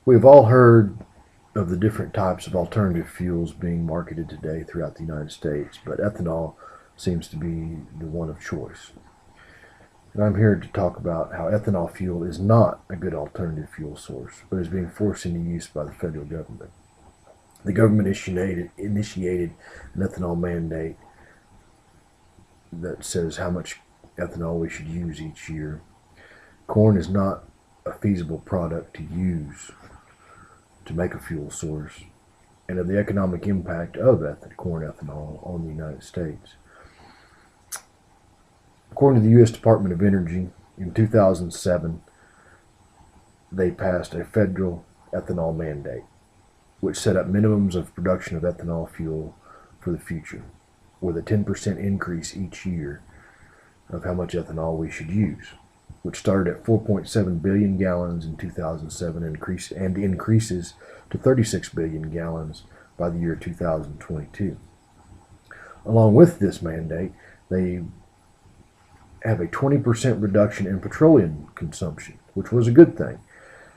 We've all heard of the different types of alternative fuels being marketed today throughout the United States, but ethanol seems to be the one of choice. And I'm here to talk about how ethanol fuel is not a good alternative fuel source, but is being forced into use by the federal government. The government initiated an ethanol mandate that says how much ethanol we should use each year. Corn is not a feasible product to use to make a fuel source, and of the economic impact of corn ethanol on the United States. According to the U.S. Department of Energy, in 2007, they passed a federal ethanol mandate, which set up minimums of production of ethanol fuel for the future, with a 10% increase each year of how much ethanol we should use, which started at 4.7 billion gallons in 2007 and increases to 36 billion gallons by the year 2022. Along with this mandate, they have a 20% reduction in petroleum consumption, which was a good thing.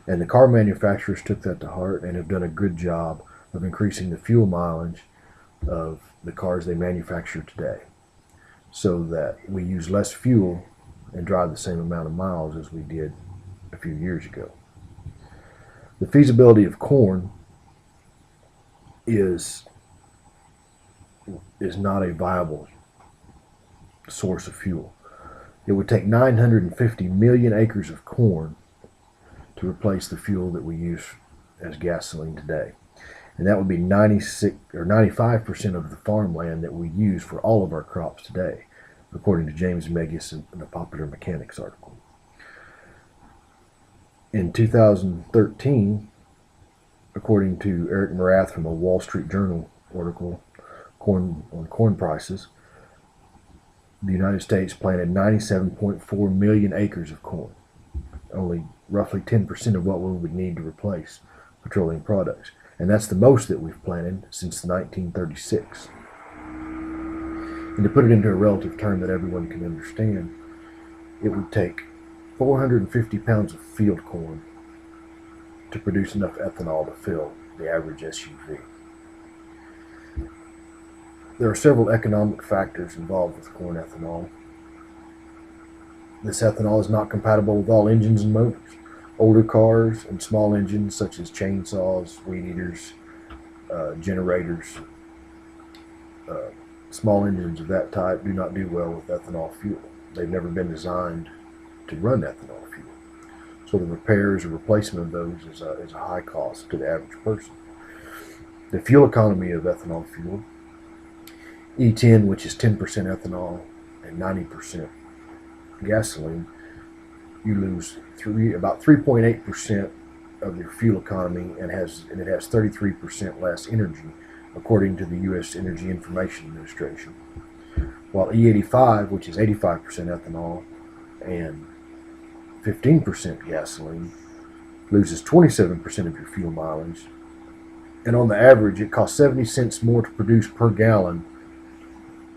And the car manufacturers took that to heart and have done a good job of increasing the fuel mileage of the cars they manufacture today, so that we use less fuel and drive the same amount of miles as we did a few years ago. The feasibility of corn is not a viable source of fuel. It would take 950 million acres of corn to replace the fuel that we use as gasoline today. And that would be 96 or 95% of the farmland that we use for all of our crops today, according to James Megius in the Popular Mechanics article. In 2013, according to Eric Morath from a Wall Street Journal article on corn prices, the United States planted 97.4 million acres of corn, only roughly 10% of what we would need to replace petroleum products. And that's the most that we've planted since 1936. And to put it into a relative term that everyone can understand, it would take 450 pounds of field corn to produce enough ethanol to fill the average SUV. There are several economic factors involved with corn ethanol. This ethanol is not compatible with all engines and motors. Older cars and small engines such as chainsaws, weed eaters, generators, small engines of that type do not do well with ethanol fuel. They've never been designed to run ethanol fuel. So the repairs or replacement of those is a high cost to the average person. The fuel economy of ethanol fuel, E10, which is 10% ethanol and 90% gasoline, you lose about 3.8% of your fuel economy, and it has 33% less energy, according to the U.S. Energy Information Administration. While E85, which is 85% ethanol and 15% gasoline, loses 27% of your fuel mileage, and on the average it costs 70 cents more to produce per gallon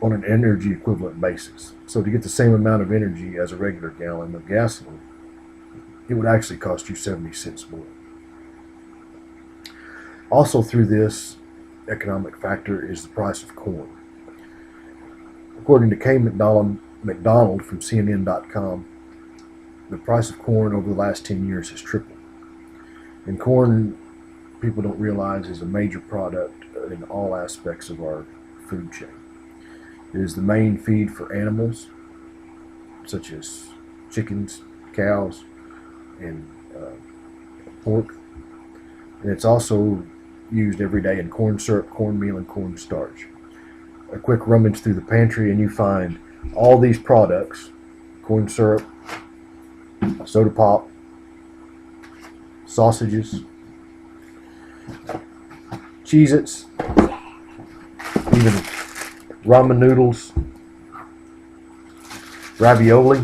on an energy equivalent basis. So to get the same amount of energy as a regular gallon of gasoline, it would actually cost you 70 cents more. Also, through this economic factor is the price of corn. According to Kay McDonald from CNN.com, the price of corn over the last 10 years has tripled. And corn, people don't realize, is a major product in all aspects of our food chain. It is the main feed for animals, such as chickens, cows, and pork. And it's also used every day in corn syrup, cornmeal, and cornstarch. A quick rummage through the pantry and you find all these products: corn syrup, soda pop, sausages, Cheez-Its, even ramen noodles, ravioli,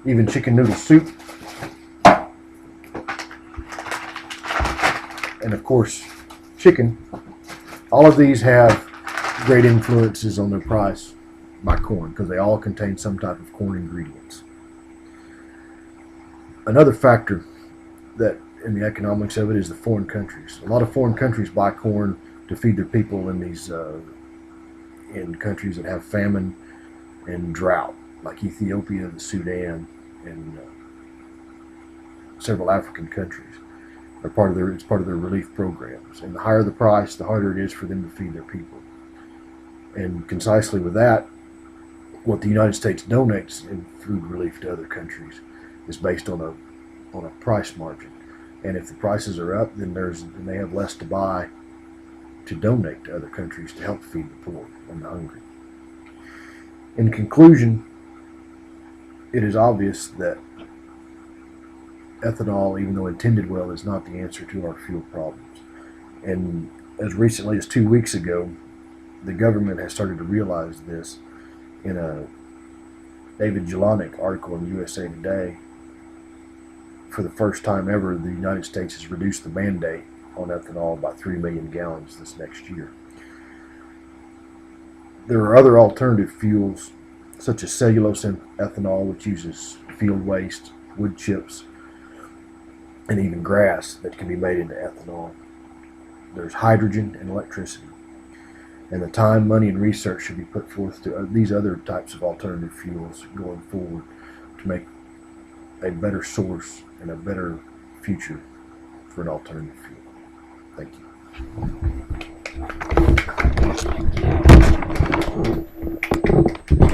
even chicken noodle soup, and of course chicken. All of these have great influences on their price by corn because they all contain some type of corn ingredients. Another factor that in the economics of it is the foreign countries. A lot of foreign countries buy corn to feed their people in these in countries that have famine and drought, like Ethiopia, the Sudan, and several African countries. It's part of their relief programs. And the higher the price, the harder it is for them to feed their people. And concisely with that, what the United States donates in food relief to other countries is based on a price margin. And if the prices are up, then they have less to buy to donate to other countries to help feed the poor and the hungry. In conclusion, it is obvious that ethanol, even though intended well, is not the answer to our fuel problems. And as recently as 2 weeks ago, the government has started to realize this in a David Jelonic article in USA Today. For the first time ever, the United States has reduced the mandate on ethanol by 3 million gallons this next year. There are other alternative fuels, such as cellulose ethanol, which uses field waste, wood chips, and even grass that can be made into ethanol. There's hydrogen and electricity. And the time, money, and research should be put forth to these other types of alternative fuels going forward to make a better source and a better future for an alternative fuel. Thank you.